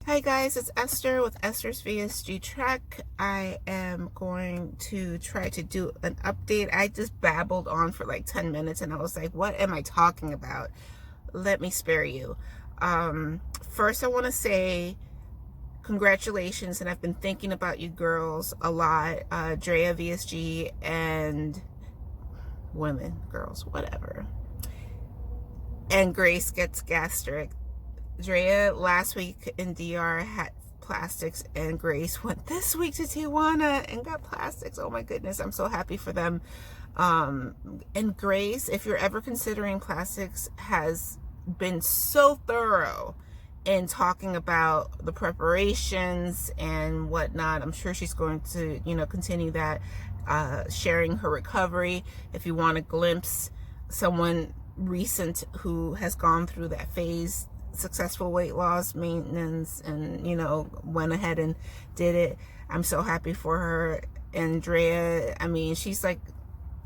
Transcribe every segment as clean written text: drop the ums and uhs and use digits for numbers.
Hi guys, it's Esther with Esther's VSG Trek. I am going to try to do an update. I just babbled on for like 10 minutes and I was like, what am I talking about? Let me spare you. First I want to say congratulations, and I've been thinking about you girls a lot. Drea, VSG, and girls, whatever. And Grace gets gastric. Drea last week in DR had plastics, and Grace went this week to Tijuana and got plastics. Oh my goodness, I'm so happy for them. And Grace, if you're ever considering plastics, has been so thorough in talking about the preparations and whatnot. I'm sure she's going to, continue that, sharing her recovery. If you want to glimpse someone recent who has gone through that phase, successful weight loss, maintenance, and went ahead and did it, I'm so happy for her. Andrea, I mean, she's like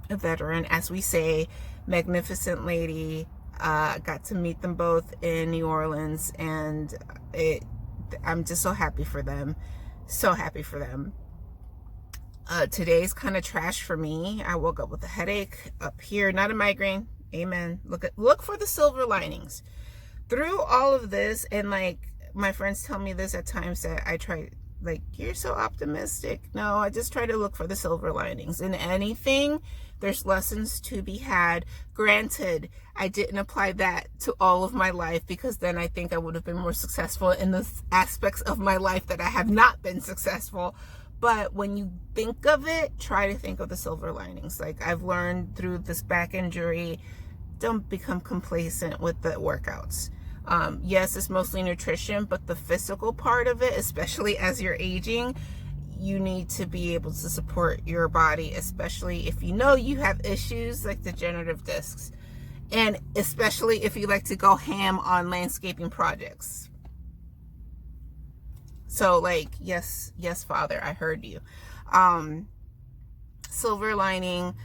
a veteran, as we say, magnificent lady. Got to meet them both in New Orleans, and I'm just so happy for them. So happy for them. Today's kind of trash for me. I woke up with a headache up here, not a migraine. Amen. Look for the silver linings through all of this. And like my friends tell me this at times, that I try, like, you're so optimistic. No, I just try to look for the silver linings in anything. There's lessons to be had. Granted, I didn't apply that to all of my life, because then I think I would have been more successful in the aspects of my life that I have not been successful. But when you think of it, try to think of the silver linings. Like I've learned through this back injury, don't become complacent with the workouts. Yes, it's mostly nutrition, but the physical part of it, especially as you're aging, you need to be able to support your body, especially if you have issues like degenerative discs, and especially if you like to go ham on landscaping projects. So like, yes, Father, I heard you. Silver lining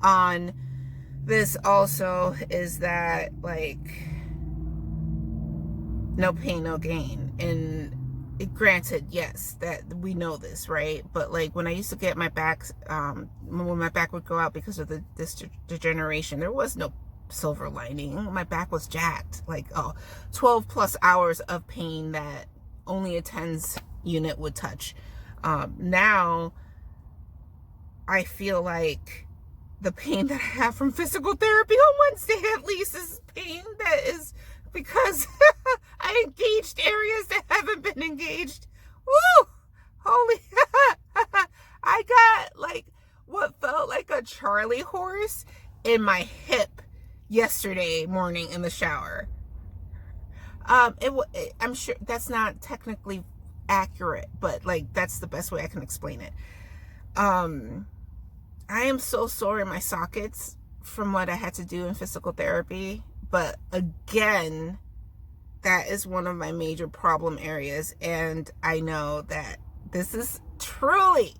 on this also is that, like, no pain, no gain. And granted, yes, that we know this, right? But like when I used to get my back, when my back would go out because of this degeneration, there was no silver lining. My back was jacked, like 12 plus hours of pain that only a TENS unit would touch. Now I feel like the pain that I have from physical therapy on Wednesday at least is pain that is because I engaged areas that haven't been engaged. Woo! Holy I got like what felt like a Charlie horse in my hip yesterday morning in the shower. I'm sure that's not technically accurate, but like that's the best way I can explain it. I am so sore in my sockets from what I had to do in physical therapy. But again, that is one of my major problem areas. And I know that this is truly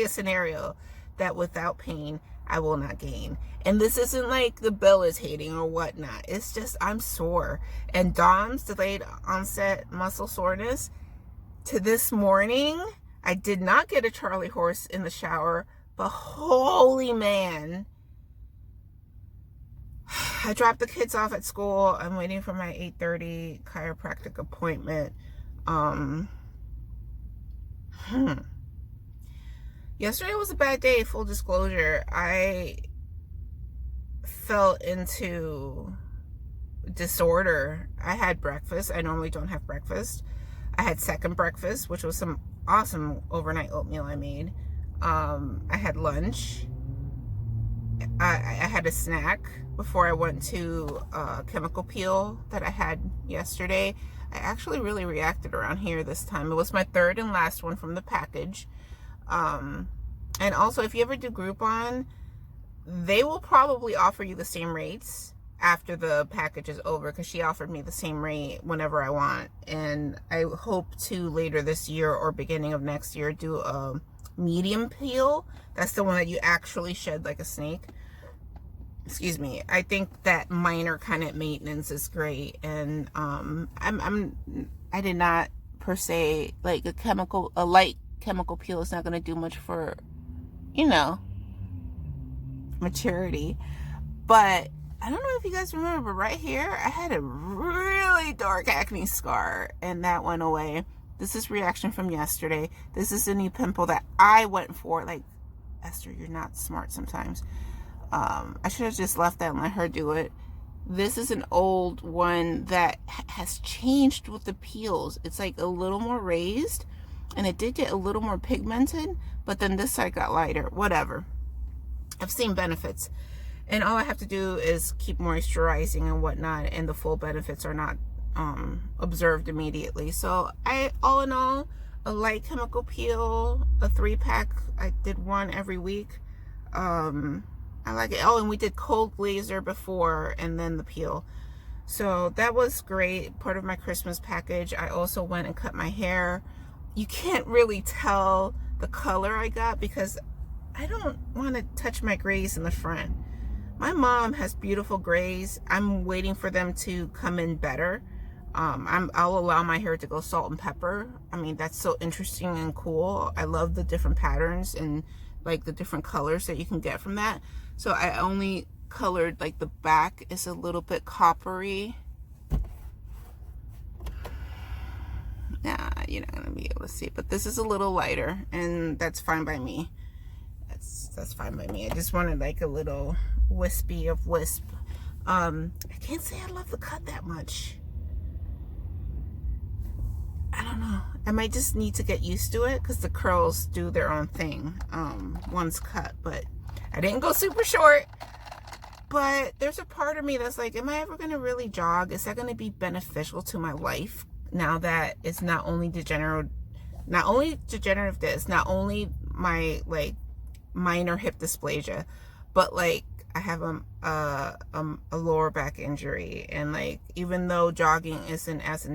a scenario that without pain, I will not gain. And this isn't like debilitating or whatnot. It's just I'm sore. And DOMS, delayed onset muscle soreness, to this morning, I did not get a Charlie horse in the shower. But holy man, I dropped the kids off at school. I'm waiting for my 8:30 chiropractic appointment. Yesterday was a bad day, full disclosure. I fell into disorder. I had breakfast. I normally don't have breakfast. I had second breakfast, which was some awesome overnight oatmeal I made. I had lunch. I had a snack before I went to chemical peel that I had yesterday. I actually really reacted around here this time. It was my third and last one from the package. And also, if you ever do Groupon, they will probably offer you the same rates after the package is over, because she offered me the same rate whenever I want. And I hope to later this year or beginning of next year do a medium peel. That's the one that you actually shed like a snake. Excuse me. I think that minor kind of maintenance is great. And I did not per se, like a light chemical peel is not going to do much for, you know, maturity. But I don't know if you guys remember, but right here, I had a really dark acne scar, and that went away. This is reaction from yesterday. This is a new pimple that I went for. Like, Esther, you're not smart sometimes. I should have just left that and let her do it. This is an old one that has changed with the peels. It's like a little more raised, and it did get a little more pigmented, but then this side got lighter. Whatever. I've seen benefits. And all I have to do is keep moisturizing and whatnot, and the full benefits are not observed immediately. So all in all, a light chemical peel, a 3-pack. I did one every week. I like it. Oh, and we did cold laser before, and then the peel. So that was great. Part of my Christmas package. I also went and cut my hair. You can't really tell the color I got because I don't want to touch my grays in the front. My mom has beautiful grays. I'm waiting for them to come in better. I'll allow my hair to go salt and pepper. I mean, that's so interesting and cool. I love the different patterns and like the different colors that you can get from that. So I only colored like the back is a little bit coppery. Nah, you're not gonna be able to see it, but this is a little lighter, and that's fine by me. That's fine by me. I just wanted like a little wispy of wisp. I can't say I love the cut that much. I don't know. I might just need to get used to it because the curls do their own thing once cut. But I didn't go super short. But there's a part of me that's like, am I ever going to really jog? Is that going to be beneficial to my life now that it's not only degenerative disc, not only my like minor hip dysplasia, but like I have a lower back injury, and like even though jogging isn't as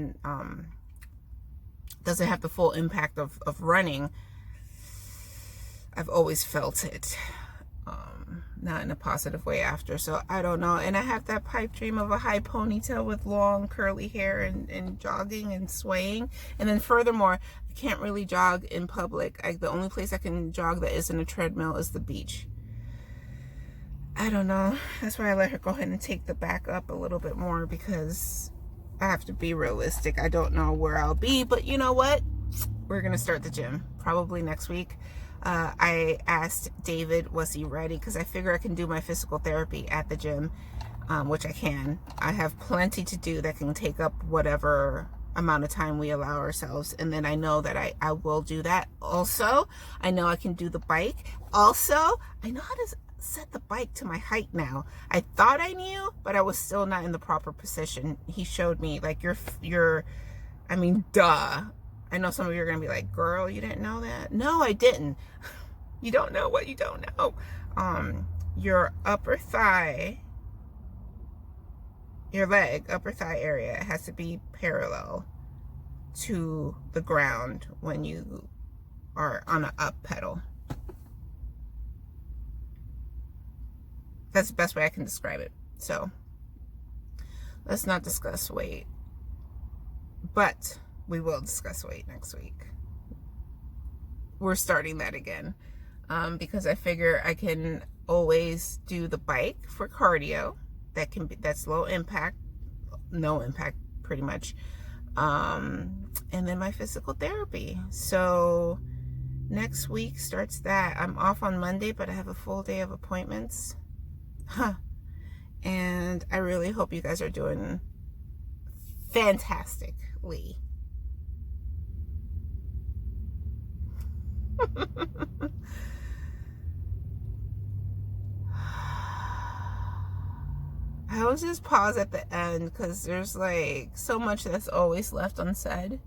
doesn't have the full impact of running, I've always felt it, not in a positive way after. So I don't know. And I have that pipe dream of a high ponytail with long curly hair and jogging and swaying. And then furthermore, I can't really jog in public. The only place I can jog that isn't a treadmill is the beach. I don't know. That's why I let her go ahead and take the back up a little bit more, because I have to be realistic. I don't know where I'll be, but you know what? We're going to start the gym probably next week. I asked David, was he ready? Because I figure I can do my physical therapy at the gym, which I can. I have plenty to do that can take up whatever amount of time we allow ourselves. And then I know that I will do that. Also, I know I can do the bike. Also, I know how to set the bike to my height now. I thought I knew, but I was still not in the proper position. He showed me, like, I mean, duh. I know some of you are going to be like, girl, you didn't know that? No, I didn't. You don't know what you don't know. Your upper thigh, your leg, upper thigh area has to be parallel to the ground when you are on an up pedal. That's the best way I can describe it. So let's not discuss weight, but we will discuss weight next week. We're starting that again, because I figure I can always do the bike for cardio. That's low impact, no impact pretty much. And then my physical therapy. So next week starts that. I'm off on Monday, but I have a full day of appointments. And I really hope you guys are doing fantastically. I always just pause at the end because there's like so much that's always left unsaid.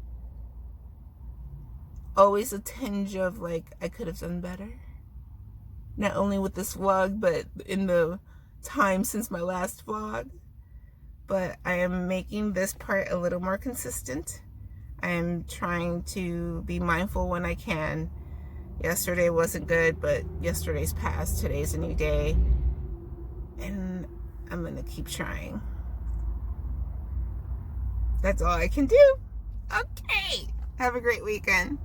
Always a tinge of like, I could have done better. Not only with this vlog, but in the time since my last vlog. But I am making this part a little more consistent. I am trying to be mindful when I can. Yesterday wasn't good, but yesterday's past. Today's a new day. And I'm going to keep trying. That's all I can do. Okay. Have a great weekend.